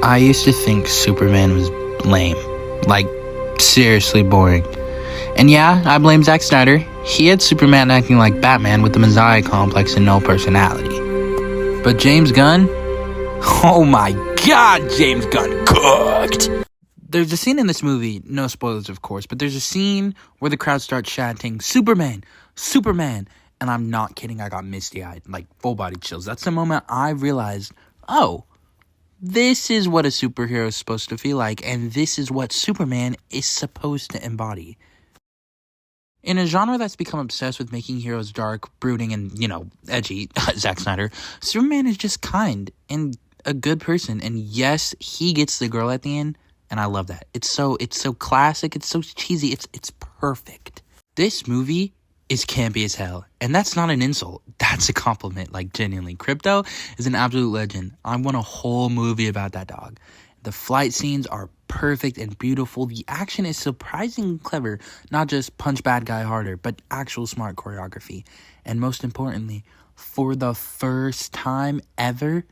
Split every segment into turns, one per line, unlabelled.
I used to think Superman was lame. Like, seriously boring. And yeah, I blame Zack Snyder. He had Superman acting like Batman with the Messiah complex and no personality. But James Gunn? Oh my god, James Gunn cooked! There's a scene in this movie, no spoilers of course, but there's a scene where the crowd starts chanting, Superman! Superman! And I'm not kidding, I got misty-eyed, like full body chills. That's the moment I realized, oh, this is what a superhero is supposed to feel like, and this is what Superman is supposed to embody. In a genre that's become obsessed with making heroes dark, brooding, and, edgy, Zack Snyder, Superman is just kind and a good person. And yes, he gets the girl at the end, and I love that. It's so classic, it's so cheesy, it's perfect. This movie is campy as hell, and that's not an insult. That's a compliment, like, genuinely. Krypto is an absolute legend. I want a whole movie about that dog. The flight scenes are perfect and beautiful. The action is surprisingly clever, not just punch bad guy harder, but actual smart choreography. And most importantly, for the first time ever,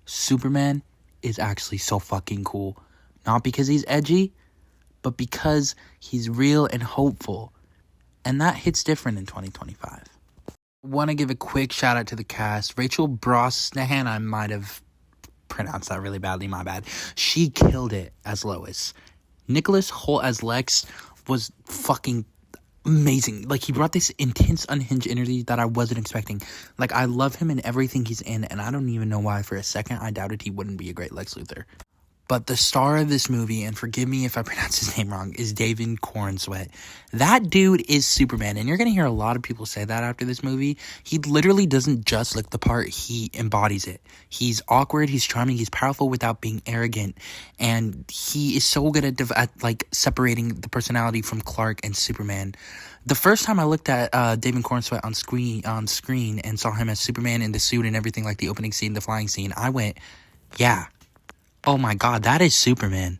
Superman is actually so fucking cool. Not because he's edgy, but because he's real and hopeful. And that hits different in 2025. I want to give a quick shout out to the cast. Rachel Brosnahan, I might have pronounced that really badly, my bad. She killed it as Lois. Nicholas Hoult as Lex was fucking amazing. Like, he brought this intense, unhinged energy that I wasn't expecting. Like, I love him in everything he's in, and I don't even know why for a second I doubted he wouldn't be a great Lex Luthor. But the star of this movie, and forgive me if I pronounce his name wrong, is David Corenswet. That dude is Superman, and you're going to hear a lot of people say that after this movie. He literally doesn't just look the part, he embodies it. He's awkward, he's charming, he's powerful without being arrogant, and he is so good at separating the personality from Clark and Superman. The first time I looked at David Corenswet on screen and saw him as Superman in the suit and everything, like the opening scene, the flying scene, I went, yeah. Oh my god, that is Superman.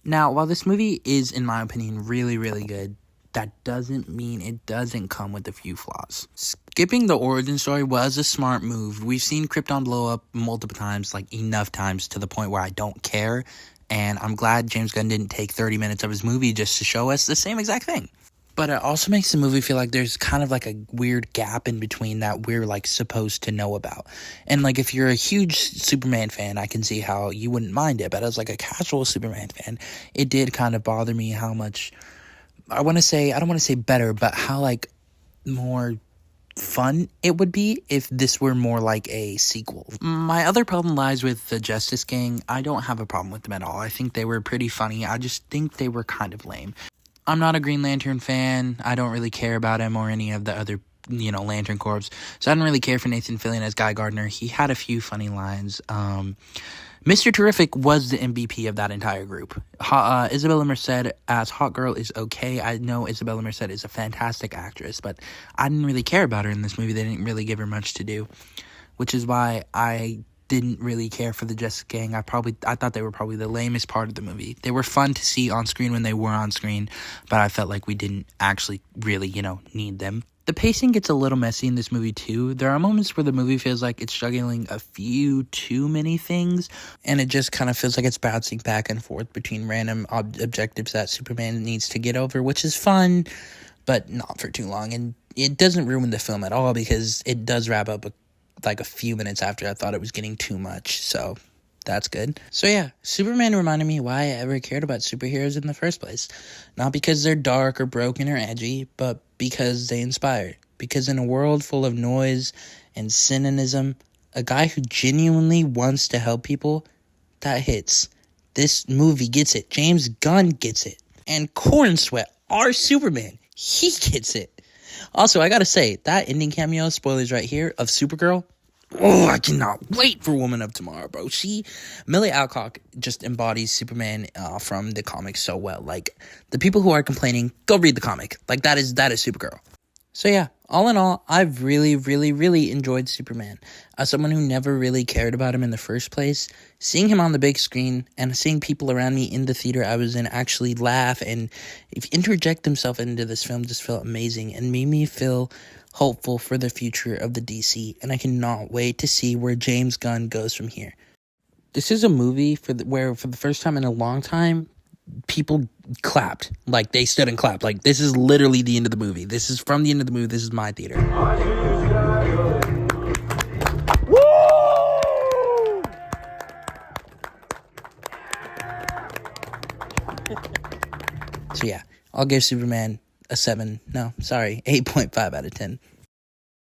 Now, while this movie is, in my opinion, really, really good, that doesn't mean it doesn't come with a few flaws. Skipping the origin story was a smart move. We've seen Krypton blow up multiple times, like enough times to the point where I don't care. And I'm glad James Gunn didn't take 30 minutes of his movie just to show us the same exact thing. But it also makes the movie feel like there's kind of like a weird gap in between that we're like supposed to know about. And like, if you're a huge Superman fan, I can see how you wouldn't mind it. But as like a casual Superman fan, it did kind of bother me how much, I don't want to say better, but how like more fun it would be if this were more like a sequel. My other problem lies with the Justice Gang. I don't have a problem with them at all. I think they were pretty funny. I just think they were kind of lame. I'm not a Green Lantern fan. I don't really care about him or any of the other, Lantern Corps. So I didn't really care for Nathan Fillion as Guy Gardner. He had a few funny lines. Mr. Terrific was the MVP of that entire group. Isabella Merced as Hawkgirl is okay. I know Isabella Merced is a fantastic actress, but I didn't really care about her in this movie. They didn't really give her much to do, which is why I didn't really care for the Justice Gang. I thought they were probably the lamest part of the movie. They were fun to see on screen when they were on screen, but I felt like we didn't actually really, need them. The pacing gets a little messy in this movie too. There are moments where the movie feels like it's juggling a few too many things, and it just kind of feels like it's bouncing back and forth between random objectives that Superman needs to get over, which is fun, but not for too long. And it doesn't ruin the film at all because it does wrap up a few minutes after I thought it was getting too much, so that's good. So yeah, Superman reminded me why I ever cared about superheroes in the first place. Not because they're dark or broken or edgy, but because they inspire. Because in a world full of noise and cynicism, a guy who genuinely wants to help people, that hits. This movie gets it. James Gunn gets it. And Corenswet, our Superman, he gets it. Also, I gotta say, that ending cameo, spoilers right here, of Supergirl, oh, I cannot wait for Woman of Tomorrow, bro. Millie Alcock just embodies Superman from the comics so well. Like, the people who are complaining, go read the comic. Like, that is Supergirl. So yeah, all in all, I've really, really, really enjoyed Superman. As someone who never really cared about him in the first place, seeing him on the big screen and seeing people around me in the theater I was in actually laugh and interject themselves into this film just felt amazing and made me feel hopeful for the future of the DC. And I cannot wait to see where James Gunn goes from here. This is a movie where for the first time in a long time, people clapped. Like, they stood and clapped. Like, this is literally the end of the movie. This is from the end of the movie. This is my theater. Woo! So yeah, I'll give Superman a 8.5 out of 10.